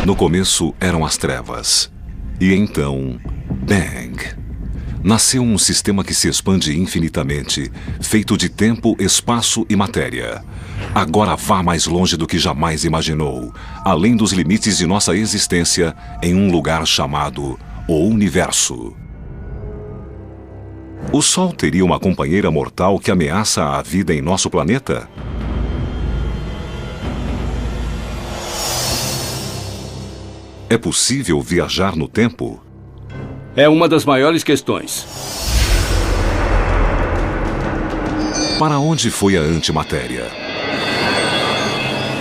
No começo eram as trevas. E então, Bang! Nasceu um sistema que se expande infinitamente, feito de tempo, espaço e matéria. Agora vá mais longe do que jamais imaginou, além dos limites de nossa existência, em um lugar chamado o Universo. O Sol teria uma companheira mortal que ameaça a vida em nosso planeta? É possível viajar no tempo? É uma das maiores questões. Para onde foi a antimatéria?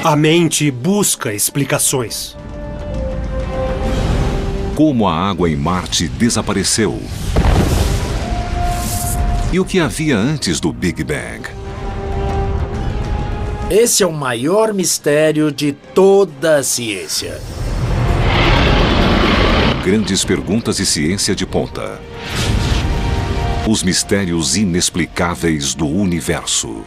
A mente busca explicações. Como a água em Marte desapareceu? E o que havia antes do Big Bang? Esse é o maior mistério de toda a ciência. Grandes perguntas e ciência de ponta. Os mistérios inexplicáveis do universo.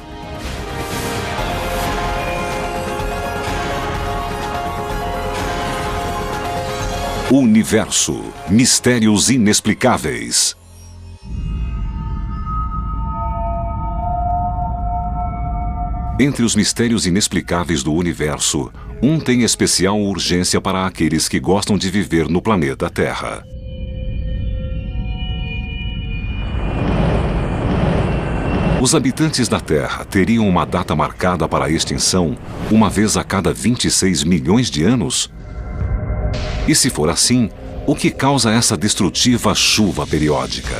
Universo. Mistérios inexplicáveis. Entre os mistérios inexplicáveis do universo, um tem especial urgência para aqueles que gostam de viver no planeta Terra. Os habitantes da Terra teriam uma data marcada para a extinção uma vez a cada 26 milhões de anos? E se for assim, o que causa essa destrutiva chuva periódica?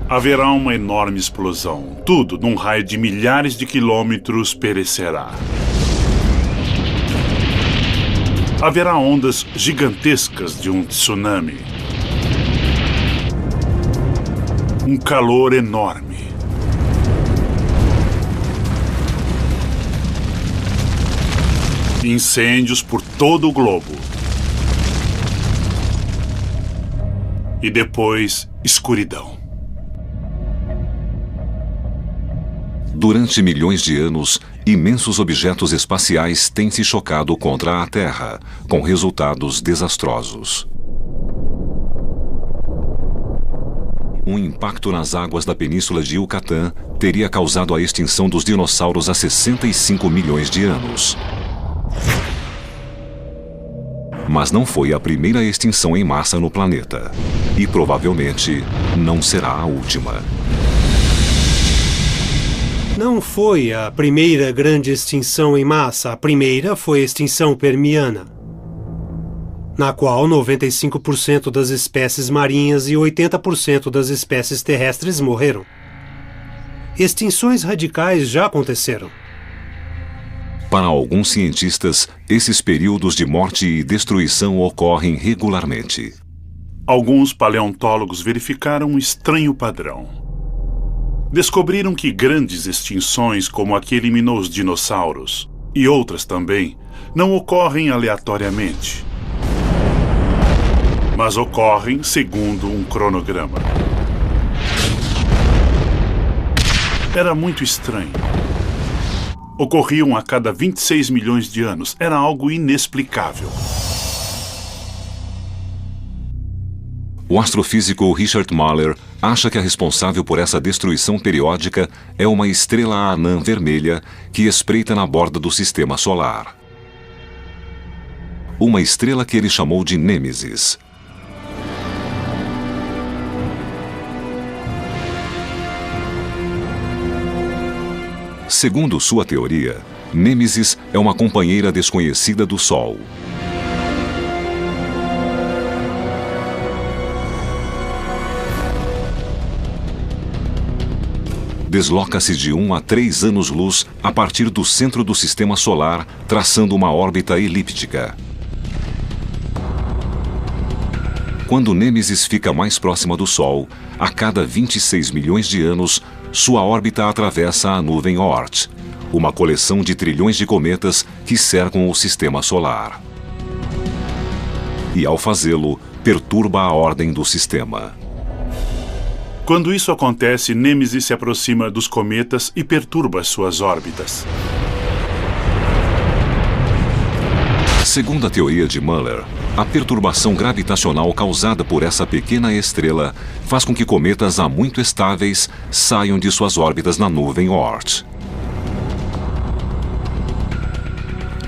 Haverá uma enorme explosão. Tudo, num raio de milhares de quilômetros, perecerá. Haverá ondas gigantescas de um tsunami. Um calor enorme. Incêndios por todo o globo. E depois, escuridão. Durante milhões de anos, imensos objetos espaciais têm se chocado contra a Terra, com resultados desastrosos. Um impacto nas águas da península de Yucatán teria causado a extinção dos dinossauros há 65 milhões de anos. Mas não foi a primeira extinção em massa no planeta. E provavelmente não será a última. Não foi a primeira grande extinção em massa. A primeira foi a extinção permiana, na qual 95% das espécies marinhas e 80% das espécies terrestres morreram. Extinções radicais já aconteceram. Para alguns cientistas, esses períodos de morte e destruição ocorrem regularmente. Alguns paleontólogos verificaram um estranho padrão. Descobriram que grandes extinções, como a que eliminou os dinossauros, e outras também, não ocorrem aleatoriamente, mas ocorrem segundo um cronograma. Era muito estranho. Ocorriam a cada 26 milhões de anos. Era algo inexplicável. O astrofísico Richard Mahler acha que a responsável por essa destruição periódica é uma estrela anã vermelha que espreita na borda do sistema solar. Uma estrela que ele chamou de Nêmesis. Segundo sua teoria, Nêmesis é uma companheira desconhecida do Sol. Desloca-se de 1 a 3 anos-luz a partir do centro do sistema solar, traçando uma órbita elíptica. Quando Nêmesis fica mais próxima do Sol, a cada 26 milhões de anos, sua órbita atravessa a nuvem Oort, uma coleção de trilhões de cometas que cercam o sistema solar. E ao fazê-lo, perturba a ordem do sistema. Quando isso acontece, Nêmesis se aproxima dos cometas e perturba suas órbitas. Segundo a teoria de Muller, a perturbação gravitacional causada por essa pequena estrela faz com que cometas há muito estáveis saiam de suas órbitas na nuvem Oort.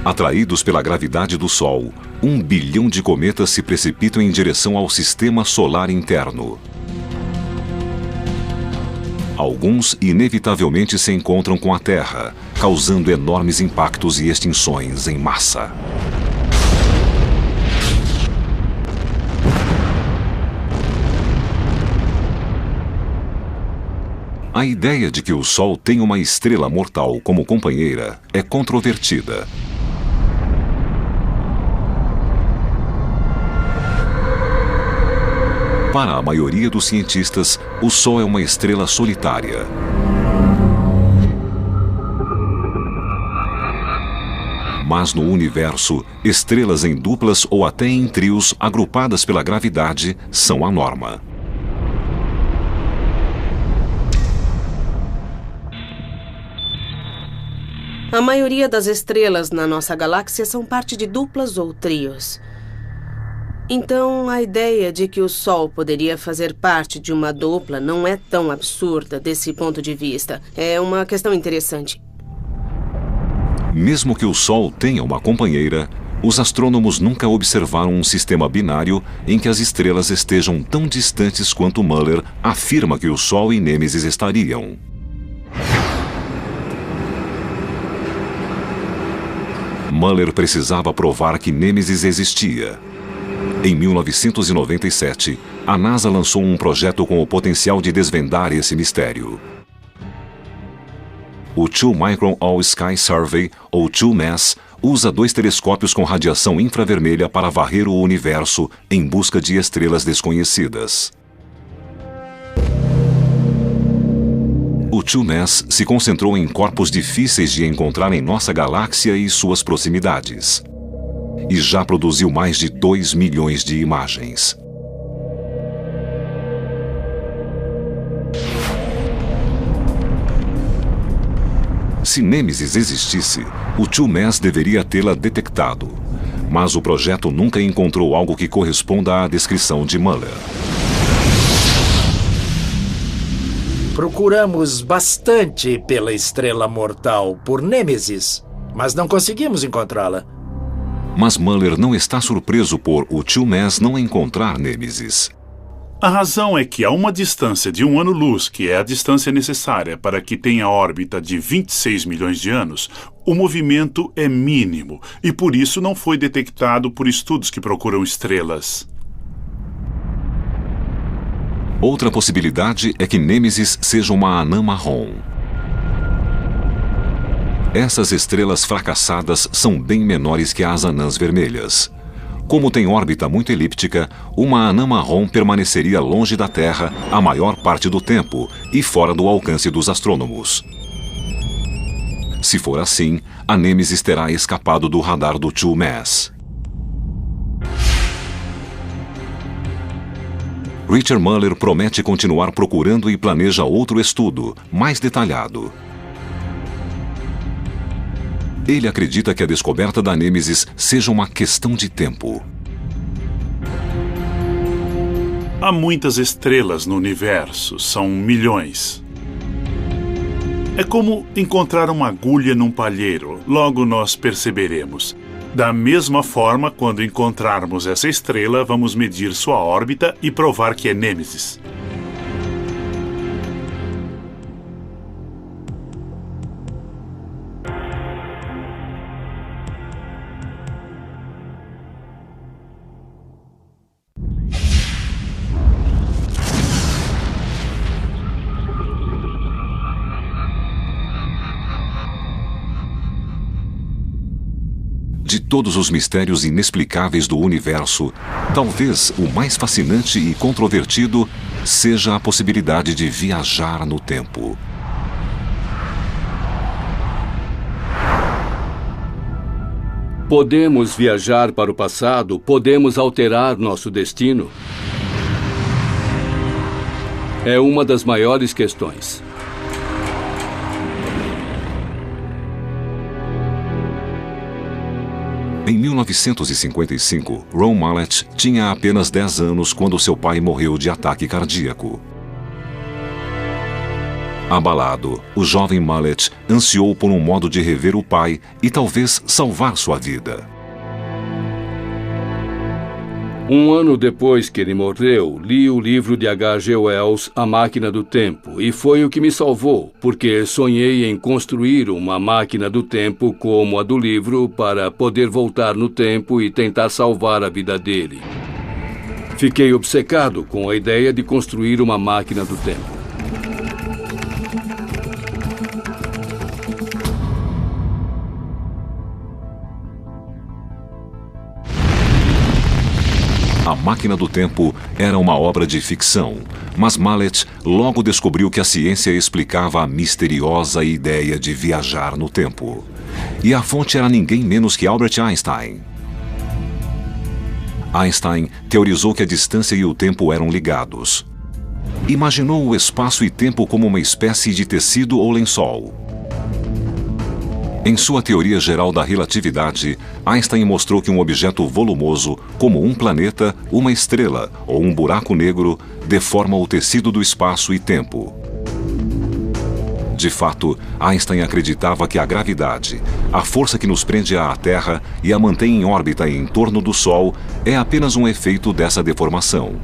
Atraídos pela gravidade do Sol, 1 bilhão de cometas se precipitam em direção ao sistema solar interno. Alguns inevitavelmente se encontram com a Terra, causando enormes impactos e extinções em massa. A ideia de que o Sol tem uma estrela mortal como companheira é controvertida. Para a maioria dos cientistas, o Sol é uma estrela solitária. Mas no universo, estrelas em duplas ou até em trios agrupadas pela gravidade são a norma. A maioria das estrelas na nossa galáxia são parte de duplas ou trios. Então, a ideia de que o Sol poderia fazer parte de uma dupla não é tão absurda desse ponto de vista. É uma questão interessante. Mesmo que o Sol tenha uma companheira, os astrônomos nunca observaram um sistema binário em que as estrelas estejam tão distantes quanto Muller afirma que o Sol e Nêmesis estariam. Muller precisava provar que Nêmesis existia. Em 1997, a NASA lançou um projeto com o potencial de desvendar esse mistério. O Two Micron All-Sky Survey, ou TWO-MASS, usa 2 telescópios com radiação infravermelha para varrer o universo em busca de estrelas desconhecidas. O TWO-MASS se concentrou em corpos difíceis de encontrar em nossa galáxia e suas proximidades. E já produziu mais de 2 milhões de imagens. Se Nêmesis existisse, o TWO-MASS deveria tê-la detectado. Mas o projeto nunca encontrou algo que corresponda à descrição de Muller. Procuramos bastante pela estrela mortal por Nêmesis, mas não conseguimos encontrá-la. Mas Muller não está surpreso por o TWO-MASS não encontrar Nêmesis. A razão é que a uma distância de 1 ano-luz, que é a distância necessária para que tenha órbita de 26 milhões de anos, o movimento é mínimo e por isso não foi detectado por estudos que procuram estrelas. Outra possibilidade é que Nêmesis seja uma anã marrom. Essas estrelas fracassadas são bem menores que as anãs vermelhas. Como tem órbita muito elíptica, uma anã marrom permaneceria longe da Terra a maior parte do tempo e fora do alcance dos astrônomos. Se for assim, a Nêmesis terá escapado do radar do TWO-MASS. Richard Muller promete continuar procurando e planeja outro estudo, mais detalhado. Ele acredita que a descoberta da Nêmesis seja uma questão de tempo. Há muitas estrelas no universo, são milhões. É como encontrar uma agulha num palheiro, logo nós perceberemos. Da mesma forma, quando encontrarmos essa estrela, vamos medir sua órbita e provar que é Nêmesis. De todos os mistérios inexplicáveis do universo, talvez o mais fascinante e controvertido seja a possibilidade de viajar no tempo. Podemos viajar para o passado, podemos alterar nosso destino. É uma das maiores questões. Em 1955, Ron Mallett tinha apenas 10 anos quando seu pai morreu de ataque cardíaco. Abalado, o jovem Mallett ansiou por um modo de rever o pai e talvez salvar sua vida. Um ano depois que ele morreu, li o livro de H.G. Wells, A Máquina do Tempo, e foi o que me salvou, porque sonhei em construir uma máquina do tempo como a do livro para poder voltar no tempo e tentar salvar a vida dele. Fiquei obcecado com a ideia de construir uma máquina do tempo. A Máquina do Tempo era uma obra de ficção, mas Mallett logo descobriu que a ciência explicava a misteriosa ideia de viajar no tempo. E a fonte era ninguém menos que Albert Einstein. Einstein teorizou que a distância e o tempo eram ligados. Imaginou o espaço e tempo como uma espécie de tecido ou lençol. Em sua teoria geral da relatividade, Einstein mostrou que um objeto volumoso, como um planeta, uma estrela ou um buraco negro, deforma o tecido do espaço e tempo. De fato, Einstein acreditava que a gravidade, a força que nos prende à Terra e a mantém em órbita em torno do Sol, é apenas um efeito dessa deformação.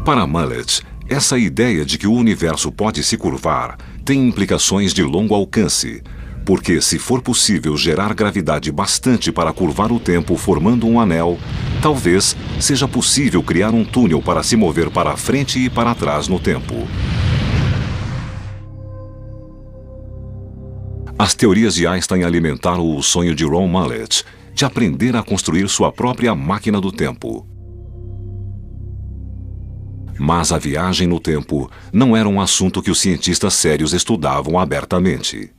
Para Mallett, essa ideia de que o universo pode se curvar tem implicações de longo alcance, porque se for possível gerar gravidade bastante para curvar o tempo formando um anel, talvez seja possível criar um túnel para se mover para frente e para trás no tempo. As teorias de Einstein alimentaram o sonho de Ron Mallett de aprender a construir sua própria máquina do tempo. Mas a viagem no tempo não era um assunto que os cientistas sérios estudavam abertamente.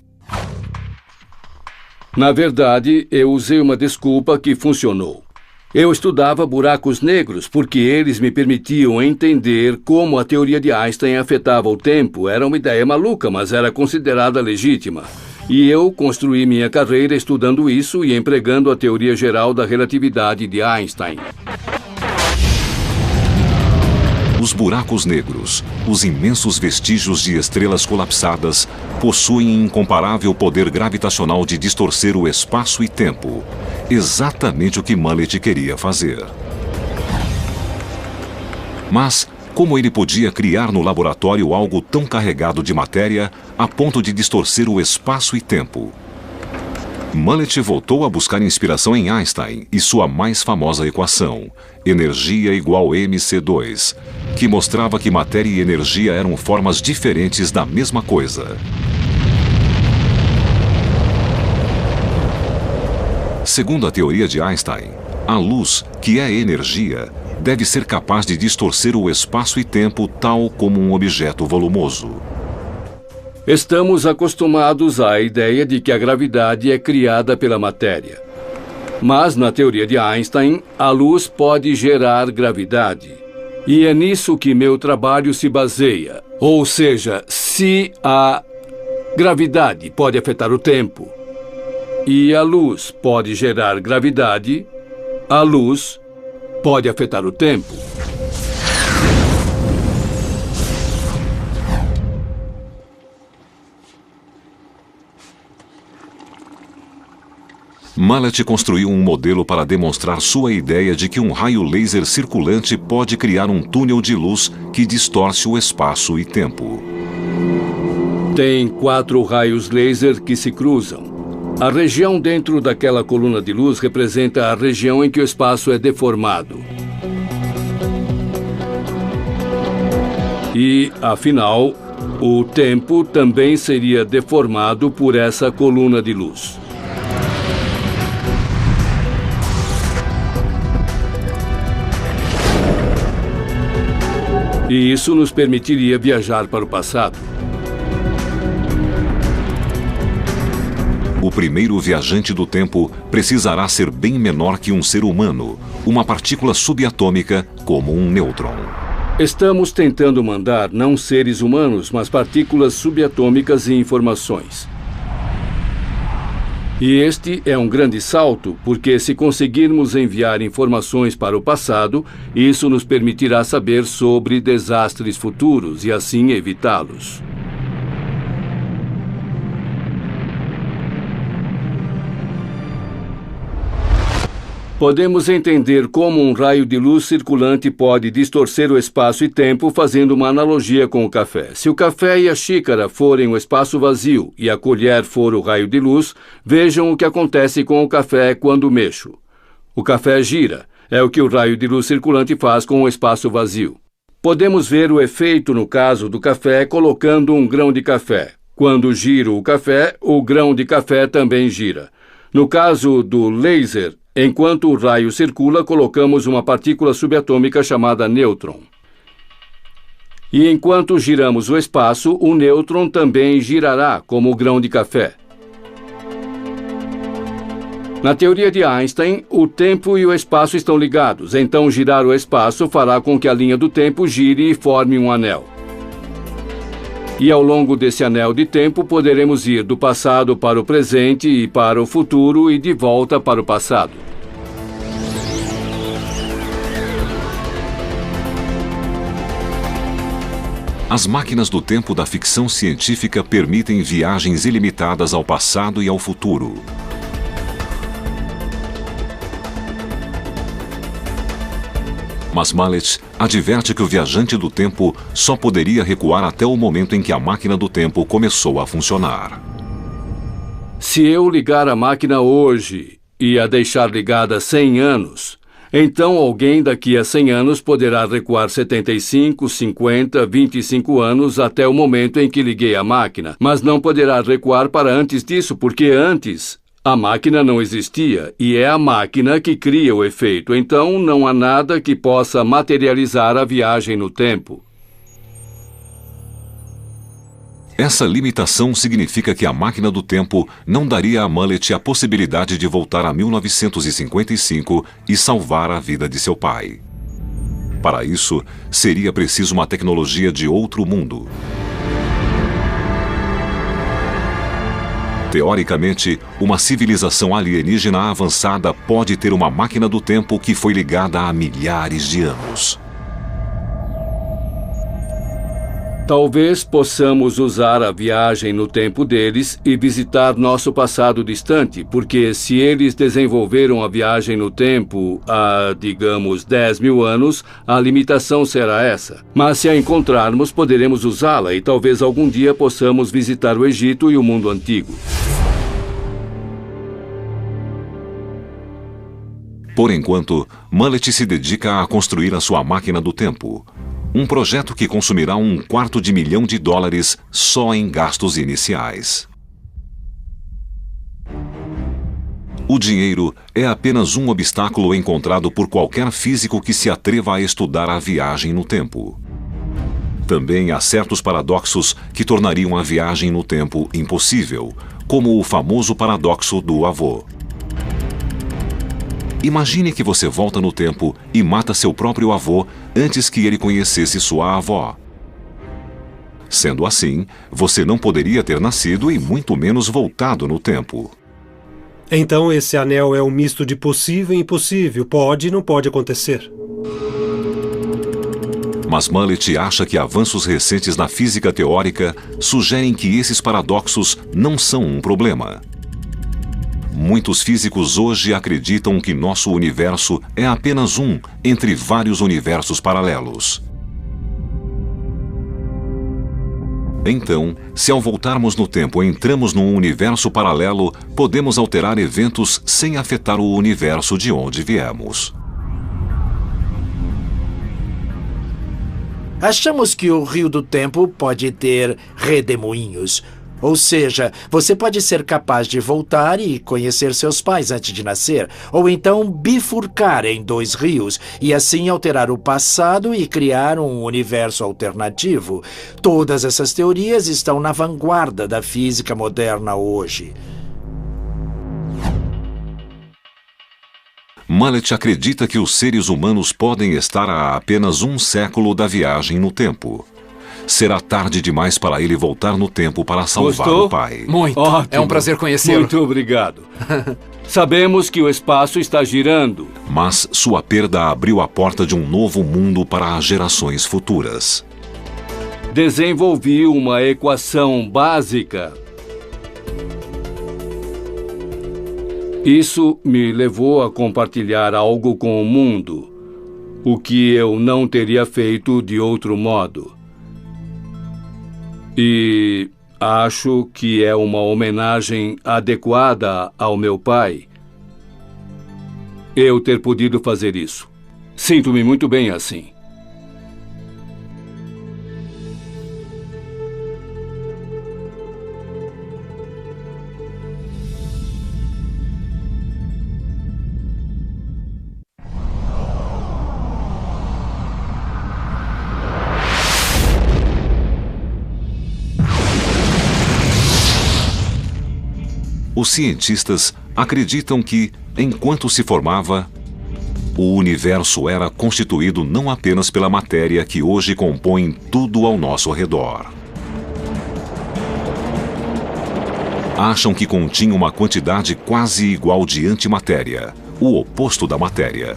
Na verdade, eu usei uma desculpa que funcionou. Eu estudava buracos negros porque eles me permitiam entender como a teoria de Einstein afetava o tempo. Era uma ideia maluca, mas era considerada legítima. E eu construí minha carreira estudando isso e empregando a teoria geral da relatividade de Einstein. Os buracos negros, os imensos vestígios de estrelas colapsadas, possuem incomparável poder gravitacional de distorcer o espaço e tempo. Exatamente o que Mallett queria fazer. Mas como ele podia criar no laboratório algo tão carregado de matéria a ponto de distorcer o espaço e tempo? Mallett voltou a buscar inspiração em Einstein e sua mais famosa equação, energia igual mc2, que mostrava que matéria e energia eram formas diferentes da mesma coisa. Segundo a teoria de Einstein, a luz, que é energia, deve ser capaz de distorcer o espaço e tempo tal como um objeto volumoso. Estamos acostumados à ideia de que a gravidade é criada pela matéria. Mas, na teoria de Einstein, a luz pode gerar gravidade. E é nisso que meu trabalho se baseia. Ou seja, se a gravidade pode afetar o tempo e a luz pode gerar gravidade, a luz pode afetar o tempo. Mallett construiu um modelo para demonstrar sua ideia de que um raio laser circulante pode criar um túnel de luz que distorce o espaço e tempo. Tem 4 raios laser que se cruzam. A região dentro daquela coluna de luz representa a região em que o espaço é deformado. E, afinal, o tempo também seria deformado por essa coluna de luz. E isso nos permitiria viajar para o passado. O primeiro viajante do tempo precisará ser bem menor que um ser humano, uma partícula subatômica como um nêutron. Estamos tentando mandar não seres humanos, mas partículas subatômicas e informações. E este é um grande salto, porque se conseguirmos enviar informações para o passado, isso nos permitirá saber sobre desastres futuros e assim evitá-los. Podemos entender como um raio de luz circulante pode distorcer o espaço e tempo fazendo uma analogia com o café. Se o café e a xícara forem o espaço vazio e a colher for o raio de luz, vejam o que acontece com o café quando mexo. O café gira. É o que o raio de luz circulante faz com o espaço vazio. Podemos ver o efeito no caso do café colocando um grão de café. Quando giro o café, o grão de café também gira. No caso do laser, enquanto o raio circula, colocamos uma partícula subatômica chamada nêutron. E enquanto giramos o espaço, o nêutron também girará como o grão de café. Na teoria de Einstein, o tempo e o espaço estão ligados, então girar o espaço fará com que a linha do tempo gire e forme um anel. E ao longo desse anel de tempo, poderemos ir do passado para o presente e para o futuro e de volta para o passado. As máquinas do tempo da ficção científica permitem viagens ilimitadas ao passado e ao futuro. Mas Mallet adverte que o viajante do tempo só poderia recuar até o momento em que a máquina do tempo começou a funcionar. Se eu ligar a máquina hoje e a deixar ligada 100 anos, então alguém daqui a 100 anos poderá recuar 75, 50, 25 anos até o momento em que liguei a máquina, mas não poderá recuar para antes disso, porque antes a máquina não existia e é a máquina que cria o efeito, então não há nada que possa materializar a viagem no tempo. Essa limitação significa que a máquina do tempo não daria a Mallet a possibilidade de voltar a 1955 e salvar a vida de seu pai. Para isso, seria preciso uma tecnologia de outro mundo. Teoricamente, uma civilização alienígena avançada pode ter uma máquina do tempo que foi ligada há milhares de anos. Talvez possamos usar a viagem no tempo deles e visitar nosso passado distante, porque se eles desenvolveram a viagem no tempo há, digamos, 10 mil anos, a limitação será essa. Mas se a encontrarmos, poderemos usá-la e talvez algum dia possamos visitar o Egito e o mundo antigo. Por enquanto, Mallet se dedica a construir a sua máquina do tempo. Um projeto que consumirá $250 milhão só em gastos iniciais. O dinheiro é apenas um obstáculo encontrado por qualquer físico que se atreva a estudar a viagem no tempo. Também há certos paradoxos que tornariam a viagem no tempo impossível, como o famoso paradoxo do avô. Imagine que você volta no tempo e mata seu próprio avô antes que ele conhecesse sua avó. Sendo assim, você não poderia ter nascido e muito menos voltado no tempo. Então esse anel é um misto de possível e impossível. Pode e não pode acontecer. Mas Mallet acha que avanços recentes na física teórica sugerem que esses paradoxos não são um problema. Muitos físicos hoje acreditam que nosso universo é apenas um entre vários universos paralelos. Então, se ao voltarmos no tempo entramos num universo paralelo, podemos alterar eventos sem afetar o universo de onde viemos. Achamos que o Rio do Tempo pode ter redemoinhos. Ou seja, você pode ser capaz de voltar e conhecer seus pais antes de nascer, ou então bifurcar em 2 rios e assim alterar o passado e criar um universo alternativo. Todas essas teorias estão na vanguarda da física moderna hoje. Mallet acredita que os seres humanos podem estar a apenas um século da viagem no tempo. será tarde demais para ele voltar no tempo para salvar Gostou? o pai. Muito. Ótimo. É um prazer conhecê-lo. Muito obrigado. Sabemos que o espaço está girando. Mas sua perda abriu a porta de um novo mundo para as gerações futuras. Desenvolvi uma equação básica. Isso me levou a compartilhar algo com o mundo, o que eu não teria feito de outro modo. E acho que é uma homenagem adequada ao meu pai eu ter podido fazer isso. Sinto-me muito bem assim. Os cientistas acreditam que, enquanto se formava, o universo era constituído não apenas pela matéria que hoje compõe tudo ao nosso redor. Acham que continha uma quantidade quase igual de antimatéria, o oposto da matéria.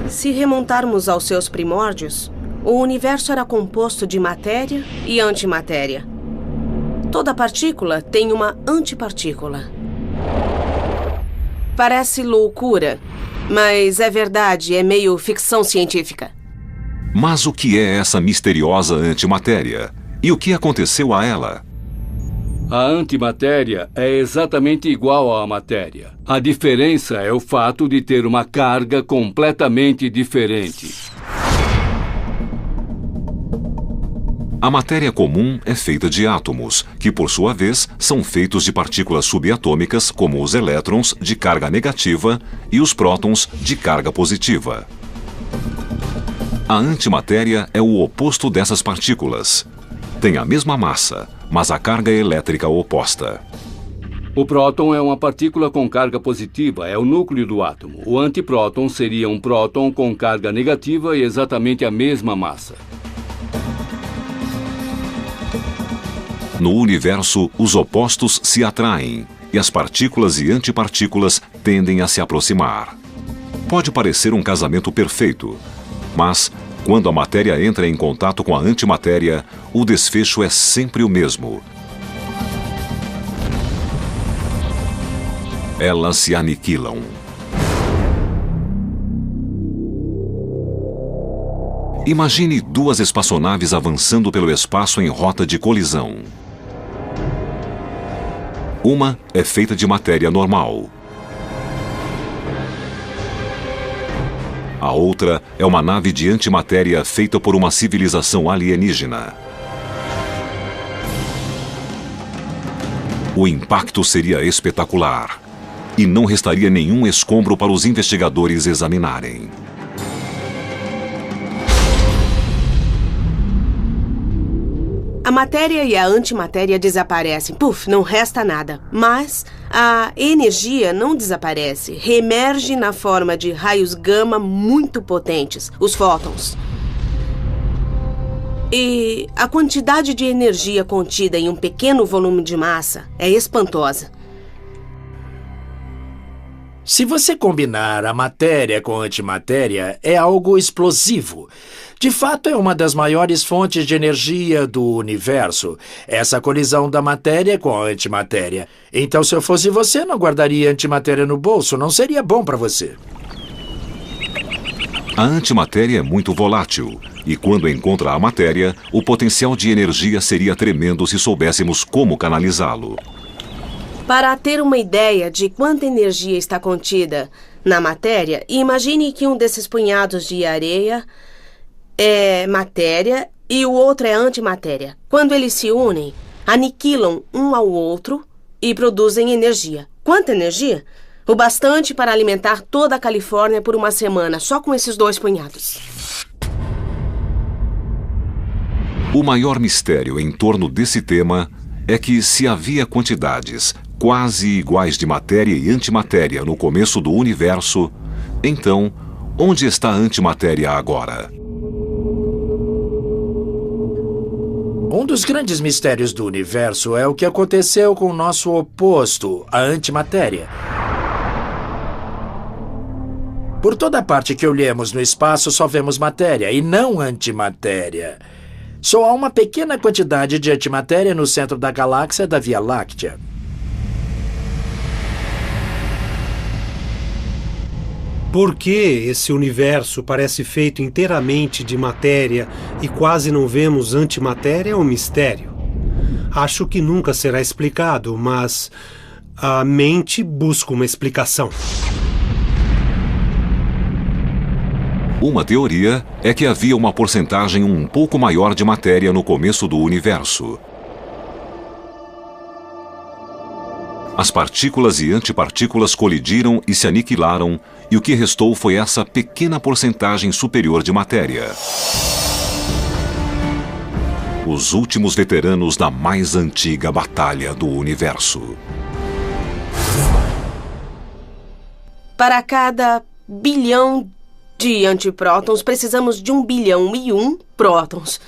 Se remontarmos aos seus primórdios, o universo era composto de matéria e antimatéria. Toda partícula tem uma antipartícula. Parece loucura, mas é verdade, é meio ficção científica. Mas o que é essa misteriosa antimatéria? E o que aconteceu a ela? A antimatéria é exatamente igual à matéria. A diferença é o fato de ter uma carga completamente diferente. A matéria comum é feita de átomos, que por sua vez são feitos de partículas subatômicas, como os elétrons de carga negativa e os prótons de carga positiva. A antimatéria é o oposto dessas partículas. Tem a mesma massa, mas a carga elétrica oposta. O próton é uma partícula com carga positiva, é o núcleo do átomo. O antipróton seria um próton com carga negativa e exatamente a mesma massa. No universo, os opostos se atraem e as partículas e antipartículas tendem a se aproximar. Pode parecer um casamento perfeito, mas quando a matéria entra em contato com a antimatéria, o desfecho é sempre o mesmo. Elas se aniquilam. Imagine duas espaçonaves avançando pelo espaço em rota de colisão. Uma é feita de matéria normal. A outra é uma nave de antimatéria feita por uma civilização alienígena. O impacto seria espetacular e não restaria nenhum escombro para os investigadores examinarem. A matéria e a antimatéria desaparecem. Puf, não resta nada. Mas a energia não desaparece. Reemerge na forma de raios gama muito potentes, os fótons. E a quantidade de energia contida em um pequeno volume de massa é espantosa. Se você combinar a matéria com a antimatéria, é algo explosivo. De fato, é uma das maiores fontes de energia do universo, essa colisão da matéria com a antimatéria. Então, se eu fosse você, não guardaria antimatéria no bolso, não seria bom para você. A antimatéria é muito volátil, e quando encontra a matéria, o potencial de energia seria tremendo se soubéssemos como canalizá-lo. Para ter uma ideia de quanta energia está contida na matéria, imagine que um desses punhados de areia é matéria e o outro é antimatéria. Quando eles se unem, aniquilam um ao outro e produzem energia. Quanta energia? O bastante para alimentar toda a Califórnia por uma semana, só com esses dois punhados. O maior mistério em torno desse tema é que se havia quantidades quase iguais de matéria e antimatéria no começo do universo, então, onde está a antimatéria agora? Um dos grandes mistérios do universo é o que aconteceu com o nosso oposto, a antimatéria. Por toda parte que olhemos no espaço, só vemos matéria e não antimatéria. Só há uma pequena quantidade de antimatéria no centro da galáxia da Via Láctea. Por que esse universo parece feito inteiramente de matéria e quase não vemos antimatéria é um mistério. Acho que nunca será explicado, mas a mente busca uma explicação. Uma teoria é que havia uma porcentagem um pouco maior de matéria no começo do universo. As partículas e antipartículas colidiram e se aniquilaram, e o que restou foi essa pequena porcentagem superior de matéria. Os últimos veteranos da mais antiga batalha do universo. Para cada bilhão de antiprótons, precisamos de 1 bilhão e 1 prótons.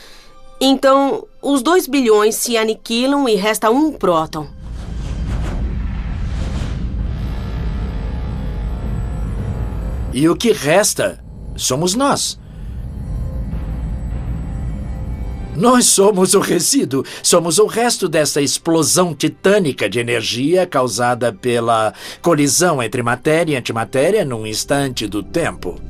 Então, os 2 bilhões se aniquilam e resta 1 próton. E o que resta somos nós. Nós somos o resíduo, somos o resto dessa explosão titânica de energia causada pela colisão entre matéria e antimatéria num instante do tempo.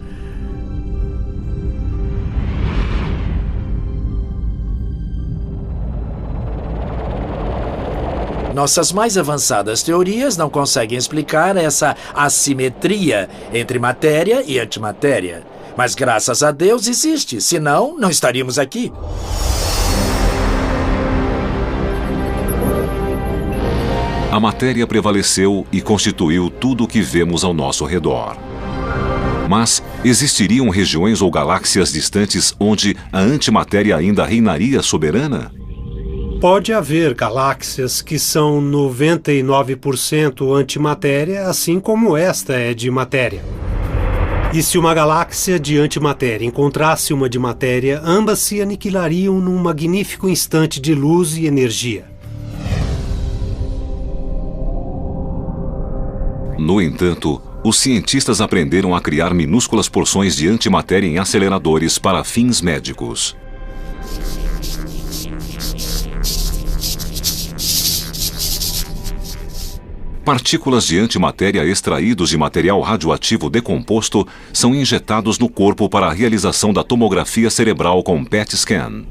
Nossas mais avançadas teorias não conseguem explicar essa assimetria entre matéria e antimatéria. Mas graças a Deus existe, senão não estaríamos aqui. A matéria prevaleceu e constituiu tudo o que vemos ao nosso redor. Mas existiriam regiões ou galáxias distantes onde a antimatéria ainda reinaria soberana? Pode haver galáxias que são 99% antimatéria, assim como esta é de matéria. E se uma galáxia de antimatéria encontrasse uma de matéria, ambas se aniquilariam num magnífico instante de luz e energia. No entanto, os cientistas aprenderam a criar minúsculas porções de antimatéria em aceleradores para fins médicos. Partículas de antimatéria extraídos de material radioativo decomposto são injetados no corpo para a realização da tomografia cerebral com PET scan.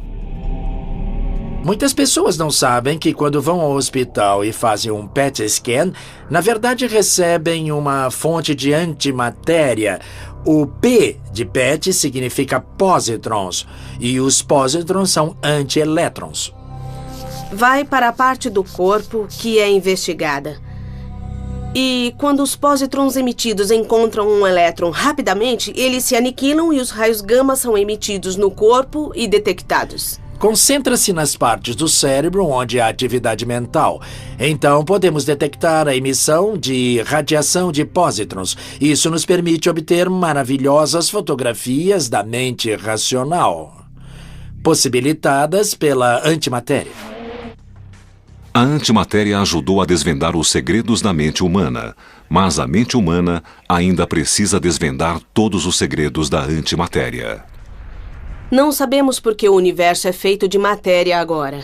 Muitas pessoas não sabem que quando vão ao hospital e fazem um PET scan, na verdade recebem uma fonte de antimatéria. O P de PET significa pósitrons e os pósitrons são antielétrons. Vai para a parte do corpo que é investigada. E quando os pósitrons emitidos encontram um elétron rapidamente, eles se aniquilam e os raios gama são emitidos no corpo e detectados. Concentra-se nas partes do cérebro onde há atividade mental. Então, podemos detectar a emissão de radiação de pósitrons. Isso nos permite obter maravilhosas fotografias da mente racional, possibilitadas pela antimatéria. A antimatéria ajudou a desvendar os segredos da mente humana, mas a mente humana ainda precisa desvendar todos os segredos da antimatéria. Não sabemos por que o universo é feito de matéria agora.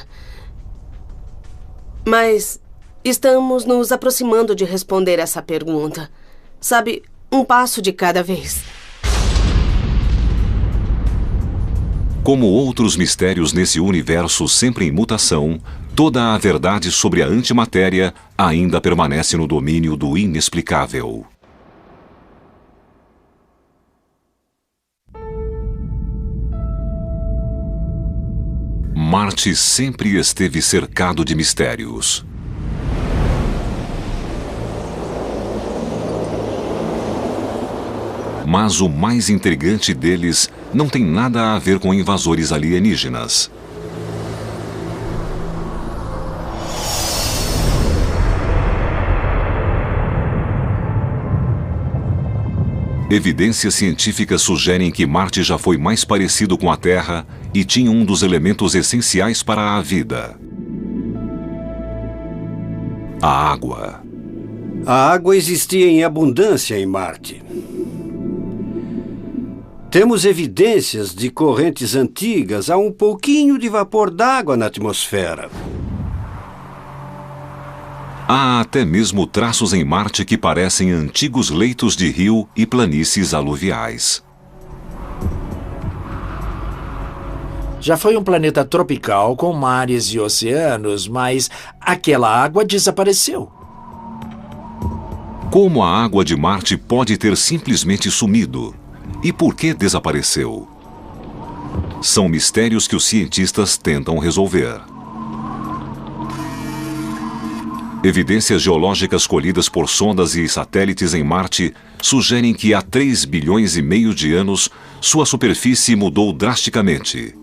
Mas estamos nos aproximando de responder essa pergunta. Sabe, um passo de cada vez. Como outros mistérios nesse universo sempre em mutação, toda a verdade sobre a antimatéria ainda permanece no domínio do inexplicável. Marte sempre esteve cercado de mistérios. Mas o mais intrigante deles não tem nada a ver com invasores alienígenas. Evidências científicas sugerem que Marte já foi mais parecido com a Terra e tinha um dos elementos essenciais para a vida: a água. A água existia em abundância em Marte. Temos evidências de correntes antigas a um pouquinho de vapor d'água na atmosfera. Há até mesmo traços em Marte que parecem antigos leitos de rio e planícies aluviais. Já foi um planeta tropical com mares e oceanos, mas aquela água desapareceu. Como a água de Marte pode ter simplesmente sumido? E por que desapareceu? São mistérios que os cientistas tentam resolver. Evidências geológicas colhidas por sondas e satélites em Marte sugerem que há 3,5 bilhões de anos sua superfície mudou drasticamente.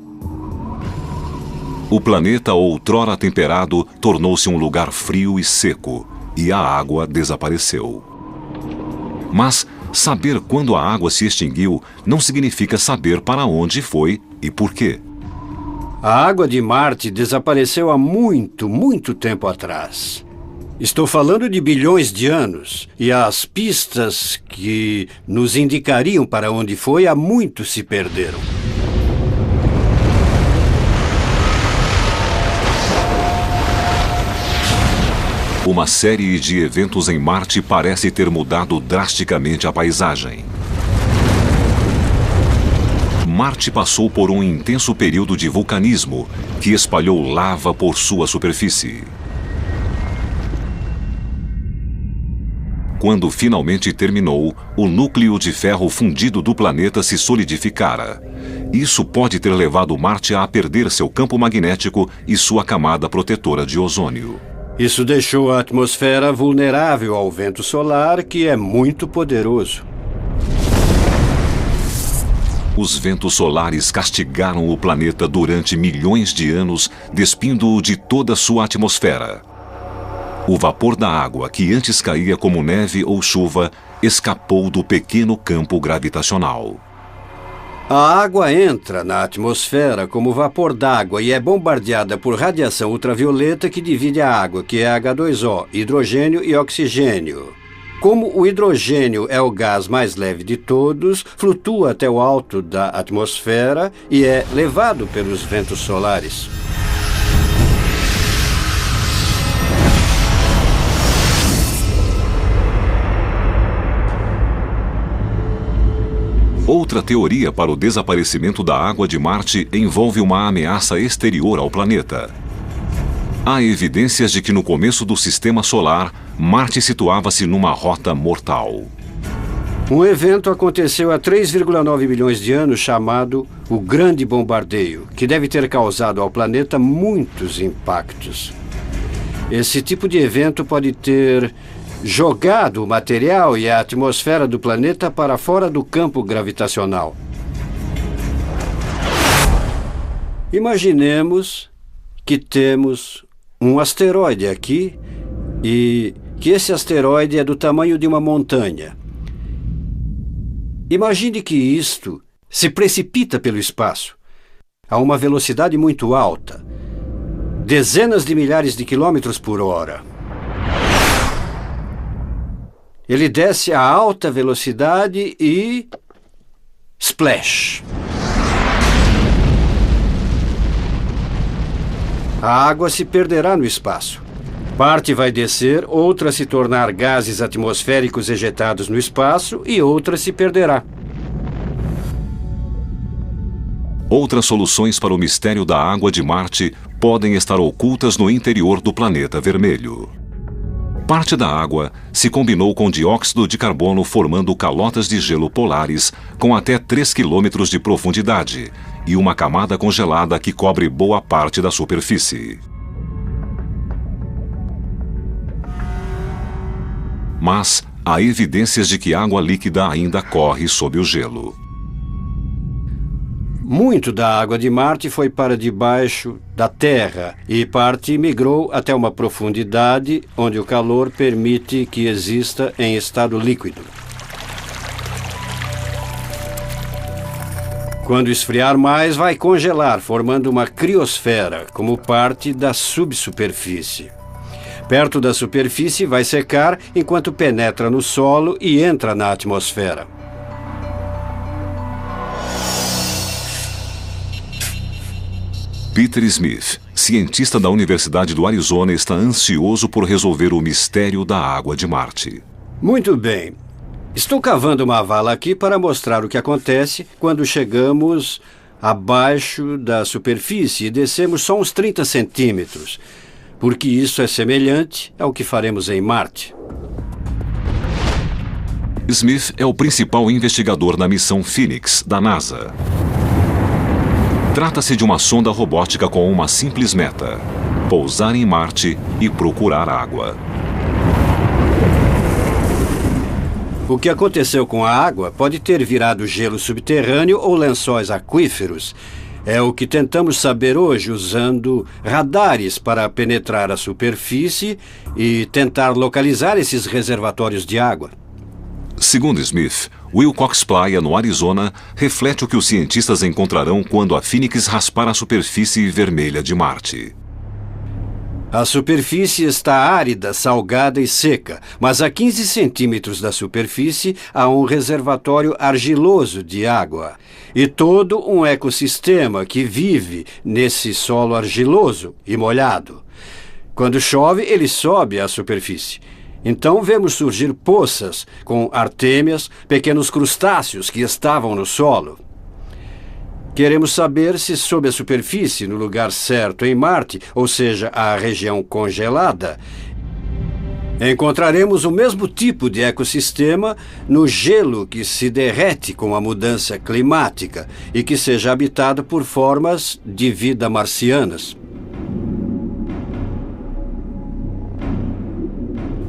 O planeta, outrora temperado, tornou-se um lugar frio e seco, e a água desapareceu. Mas saber quando a água se extinguiu não significa saber para onde foi e por quê. A água de Marte desapareceu há muito, muito tempo atrás. Estou falando de bilhões de anos, e as pistas que nos indicariam para onde foi há muito se perderam. Uma série de eventos em Marte parece ter mudado drasticamente a paisagem. Marte passou por um intenso período de vulcanismo que espalhou lava por sua superfície. Quando finalmente terminou, o núcleo de ferro fundido do planeta se solidificara. Isso pode ter levado Marte a perder seu campo magnético e sua camada protetora de ozônio. Isso deixou a atmosfera vulnerável ao vento solar, que é muito poderoso. Os ventos solares castigaram o planeta durante milhões de anos, despindo-o de toda sua atmosfera. O vapor da água, que antes caía como neve ou chuva, escapou do pequeno campo gravitacional. A água entra na atmosfera como vapor d'água e é bombardeada por radiação ultravioleta que divide a água, que é H2O, hidrogênio e oxigênio. Como o hidrogênio é o gás mais leve de todos, flutua até o alto da atmosfera e é levado pelos ventos solares. Outra teoria para o desaparecimento da água de Marte envolve uma ameaça exterior ao planeta. Há evidências de que no começo do sistema solar, Marte situava-se numa rota mortal. Um evento aconteceu há 3,9 bilhões de anos chamado o Grande Bombardeio, que deve ter causado ao planeta muitos impactos. Esse tipo de evento pode ter jogado o material e a atmosfera do planeta para fora do campo gravitacional. Imaginemos que temos um asteroide aqui e que esse asteroide é do tamanho de uma montanha. Imagine que isto se precipita pelo espaço a uma velocidade muito alta, dezenas de milhares de quilômetros por hora. Ele desce a alta velocidade e... splash! A água se perderá no espaço. Parte vai descer, outra se tornar gases atmosféricos ejetados no espaço e outra se perderá. Outras soluções para o mistério da água de Marte podem estar ocultas no interior do planeta vermelho. Parte da água se combinou com dióxido de carbono, formando calotas de gelo polares com até 3 quilômetros de profundidade e uma camada congelada que cobre boa parte da superfície. Mas há evidências de que água líquida ainda corre sob o gelo. Muito da água de Marte foi para debaixo da Terra e parte migrou até uma profundidade onde o calor permite que exista em estado líquido. Quando esfriar mais, vai congelar, formando uma criosfera, como parte da subsuperfície. Perto da superfície, vai secar enquanto penetra no solo e entra na atmosfera. Peter Smith, cientista da Universidade do Arizona, está ansioso por resolver o mistério da água de Marte. Muito bem. Estou cavando uma vala aqui para mostrar o que acontece quando chegamos abaixo da superfície e descemos só uns 30 centímetros, porque isso é semelhante ao que faremos em Marte. Smith é o principal investigador na missão Phoenix, da NASA. Trata-se de uma sonda robótica com uma simples meta: pousar em Marte e procurar água. O que aconteceu com a água pode ter virado gelo subterrâneo ou lençóis aquíferos. É o que tentamos saber hoje usando radares para penetrar a superfície e tentar localizar esses reservatórios de água. Segundo Smith, Wilcox Playa, no Arizona, reflete o que os cientistas encontrarão quando a Phoenix raspar a superfície vermelha de Marte. A superfície está árida, salgada e seca, mas a 15 centímetros da superfície há um reservatório argiloso de água e todo um ecossistema que vive nesse solo argiloso e molhado. Quando chove, ele sobe à superfície. Então vemos surgir poças com artêmias, pequenos crustáceos que estavam no solo. Queremos saber se sob a superfície, no lugar certo em Marte, ou seja, a região congelada, encontraremos o mesmo tipo de ecossistema no gelo que se derrete com a mudança climática e que seja habitado por formas de vida marcianas.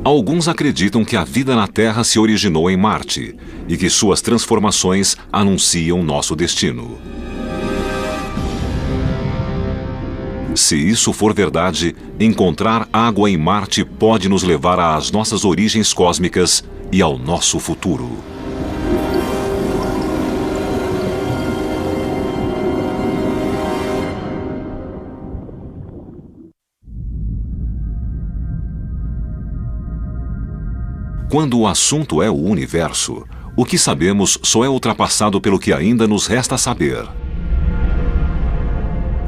Alguns acreditam que a vida na Terra se originou em Marte e que suas transformações anunciam nosso destino. Se isso for verdade, encontrar água em Marte pode nos levar às nossas origens cósmicas e ao nosso futuro. Quando o assunto é o universo, o que sabemos só é ultrapassado pelo que ainda nos resta saber.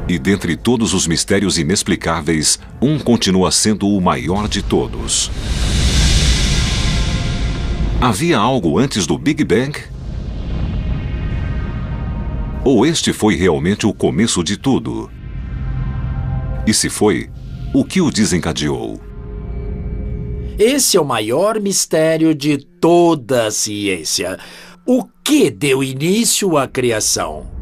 E dentre todos os mistérios inexplicáveis, um continua sendo o maior de todos. Havia algo antes do Big Bang? Ou este foi realmente o começo de tudo? E se foi, o que o desencadeou? Esse é o maior mistério de toda a ciência. O que deu início à criação?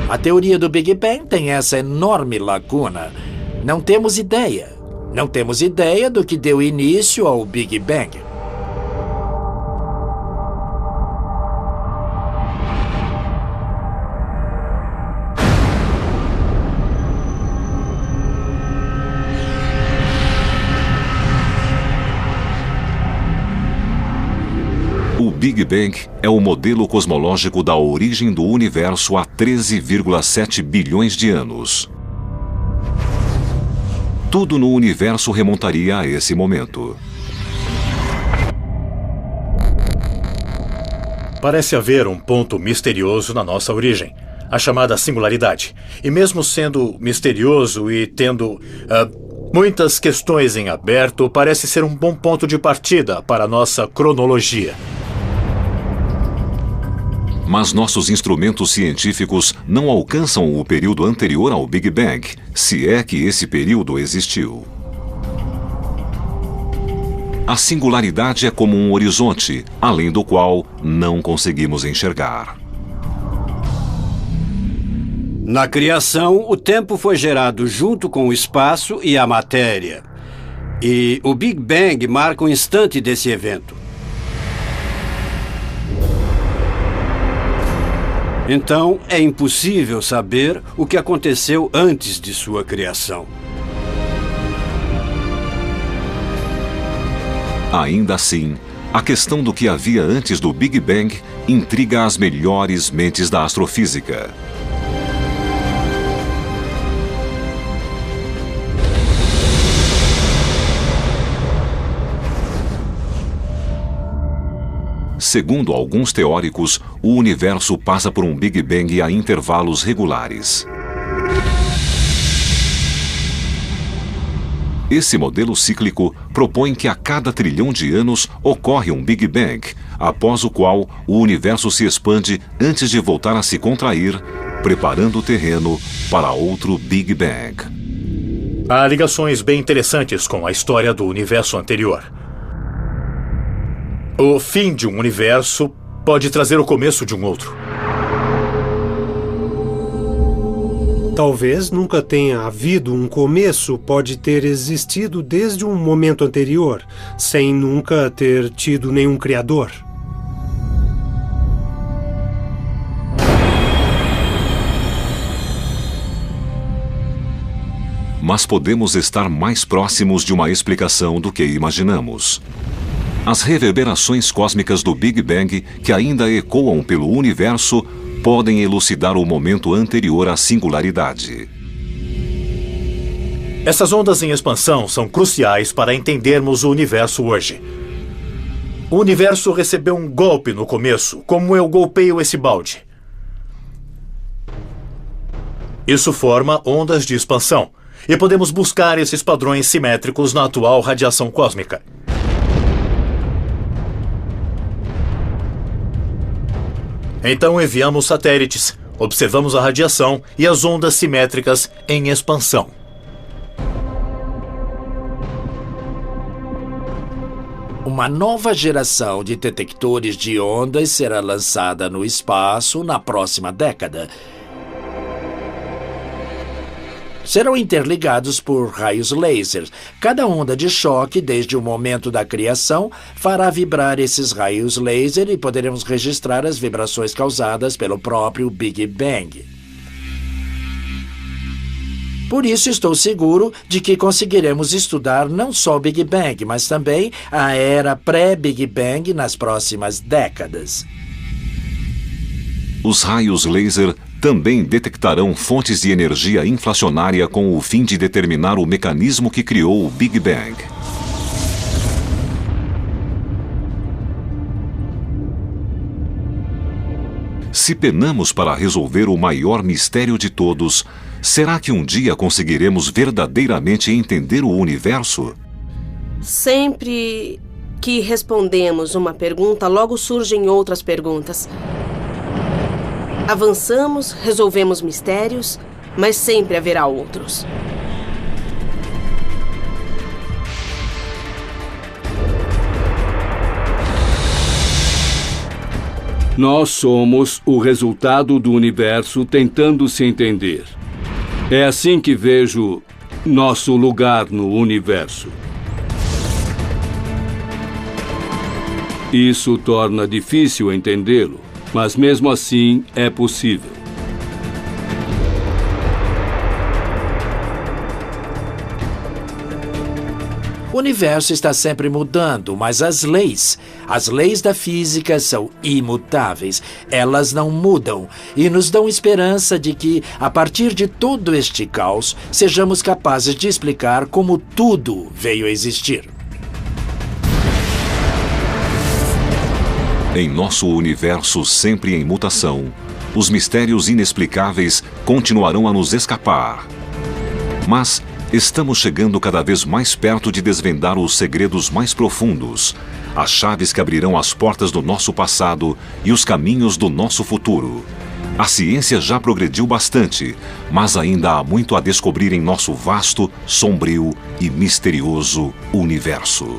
A teoria do Big Bang tem essa enorme lacuna. Não temos ideia. Não temos ideia do que deu início ao Big Bang. O Big Bang é o modelo cosmológico da origem do universo há 13,7 bilhões de anos. Tudo no universo remontaria a esse momento. Parece haver um ponto misterioso na nossa origem, a chamada singularidade. E mesmo sendo misterioso e tendo muitas questões em aberto, parece ser um bom ponto de partida para a nossa cronologia. Mas nossos instrumentos científicos não alcançam o período anterior ao Big Bang, se é que esse período existiu. A singularidade é como um horizonte, além do qual não conseguimos enxergar. Na criação, o tempo foi gerado junto com o espaço e a matéria. E o Big Bang marca o instante desse evento. Então, é impossível saber o que aconteceu antes de sua criação. Ainda assim, A questão do que havia antes do Big Bang intriga as melhores mentes da astrofísica. Segundo alguns teóricos, o universo passa por um Big Bang a intervalos regulares. Esse modelo cíclico propõe que a cada trilhão de anos ocorre um Big Bang, após o qual o universo se expande antes de voltar a se contrair, preparando o terreno para outro Big Bang. Há ligações bem interessantes com a história do universo anterior. O fim de um universo pode trazer o começo de um outro. Talvez nunca tenha havido um começo, pode ter existido desde um momento anterior, sem nunca ter tido nenhum criador. Mas podemos estar mais próximos de uma explicação do que imaginamos. As reverberações cósmicas do Big Bang, que ainda ecoam pelo universo, podem elucidar o momento anterior à singularidade. Essas ondas em expansão são cruciais para entendermos o universo hoje. O universo recebeu um golpe no começo, como eu golpeio esse balde. Isso forma ondas de expansão, e podemos buscar esses padrões simétricos na atual radiação cósmica. Então enviamos satélites, observamos a radiação e as ondas simétricas em expansão. Uma nova geração de detectores de ondas será lançada no espaço na próxima década. Serão interligados por raios lasers. Cada onda de choque, desde o momento da criação, fará vibrar esses raios laser e poderemos registrar as vibrações causadas pelo próprio Big Bang. Por isso, estou seguro de que conseguiremos estudar não só o Big Bang, mas também a era pré-Big Bang nas próximas décadas. Os raios laser também detectarão fontes de energia inflacionária com o fim de determinar o mecanismo que criou o Big Bang. Se penamos para resolver o maior mistério de todos, será que um dia conseguiremos verdadeiramente entender o universo? Sempre que respondemos uma pergunta, logo surgem outras perguntas. Avançamos, resolvemos mistérios, mas sempre haverá outros. Nós somos o resultado do universo tentando se entender. É assim que vejo nosso lugar no universo. Isso torna difícil entendê-lo. Mas mesmo assim é possível. O universo está sempre mudando, mas as leis da física são imutáveis. Elas não mudam e nos dão esperança de que, a partir de todo este caos, sejamos capazes de explicar como tudo veio a existir. Em nosso universo sempre em mutação, os mistérios inexplicáveis continuarão a nos escapar. Mas estamos chegando cada vez mais perto de desvendar os segredos mais profundos, as chaves que abrirão as portas do nosso passado e os caminhos do nosso futuro. A ciência já progrediu bastante, mas ainda há muito a descobrir em nosso vasto, sombrio e misterioso universo.